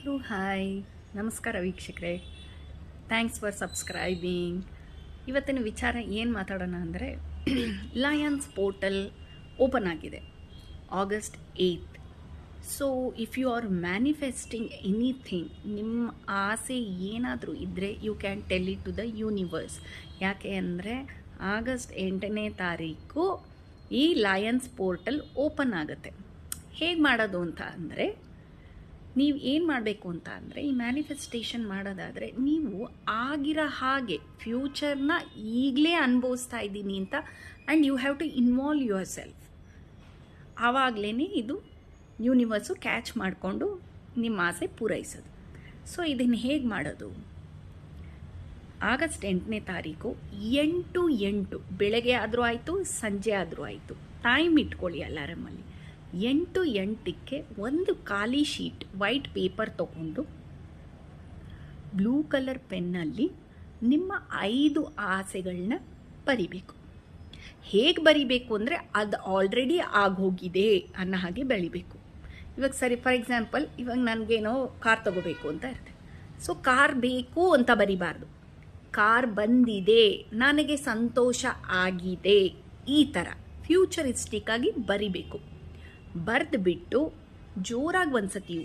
Hello hi ನಮಸ್ಕಾರ ವೀಕ್ಷಕರೇ, thanks for subscribing. ಇವತ್ತಿನ ವಿಚಾರ ಏನು ಮಾತಾಡೋಣ ಅಂದರೆ ಲಯನ್ಸ್ ಪೋರ್ಟಲ್ ಓಪನ್ ಆಗಿದೆ August 8th. So if you are manifesting anything, ನಿಮ್ಮ ಆಸೆ ಏನಾದರೂ ಇದ್ದರೆ you can tell it to the universe. ಯಾಕೆ ಅಂದರೆ ಆಗಸ್ಟ್ 8ನೇ ತಾರೀಕು ಈ ಲಯನ್ಸ್ ಪೋರ್ಟಲ್ ಓಪನ್ ಆಗುತ್ತೆ. ಹೇಗೆ ಮಾಡೋದು ಅಂತ ಅಂದರೆ, ನೀವು ಏನು ಮಾಡಬೇಕು ಅಂತ ಅಂದರೆ, ಈ ಮ್ಯಾನಿಫೆಸ್ಟೇಷನ್ ಮಾಡೋದಾದರೆ ನೀವು ಆಗಿರೋ ಹಾಗೆ ಫ್ಯೂಚರ್ನ ಈಗಲೇ ಅನುಭವಿಸ್ತಾ ಇದ್ದೀನಿ ಅಂತ and you have to involve yourself. ಆವಾಗಲೇ ಇದು ಯೂನಿವರ್ಸು ಕ್ಯಾಚ್ ಮಾಡಿಕೊಂಡು ನಿಮ್ಮ ಆಸೆ ಪೂರೈಸೋದು. ಸೊ ಇದನ್ನು ಹೇಗೆ ಮಾಡೋದು? ಆಗಸ್ಟ್ 8ನೇ ತಾರೀಕು 8 ಬೆಳಗ್ಗೆ ಆದರೂ ಆಯಿತು, ಸಂಜೆ ಆದರೂ ಆಯಿತು, ಟೈಮ್ ಇಟ್ಕೊಳ್ಳಿ ಅಲಾರಮಲ್ಲಿ. 8ಕ್ಕೆ ಒಂದು ಖಾಲಿ ಶೀಟ್ ವೈಟ್ ಪೇಪರ್ ತೊಗೊಂಡು ಬ್ಲೂ ಕಲರ್ ಪೆನ್ನಲ್ಲಿ ನಿಮ್ಮ 5 ಆಸೆಗಳನ್ನ ಬರಿಬೇಕು. ಹೇಗೆ ಬರಿಬೇಕು ಅಂದರೆ, ಅದು ಆಲ್ರೆಡಿ ಆಗೋಗಿದೆ ಅನ್ನೋ ಹಾಗೆ ಬೆಳಿಬೇಕು. ಇವಾಗ ಸರಿ, ಫಾರ್ ಎಕ್ಸಾಂಪಲ್ ಇವಾಗ ನನಗೇನೋ ಕಾರ್ ತಗೋಬೇಕು ಅಂತ ಇರುತ್ತೆ. ಸೊ ಕಾರ್ ಬೇಕು ಅಂತ ಬರಿಬಾರ್ದು, ಕಾರ್ ಬಂದಿದೆ, ನನಗೆ ಸಂತೋಷ ಆಗಿದೆ, ಈ ಥರ ಫ್ಯೂಚರಿಸ್ಟಿಕ್ ಆಗಿ ಬರಿಬೇಕು. ಬರೆದು ಬಿಟ್ಟು ಜೋರಾಗಿ ಒಂದ್ಸತಿ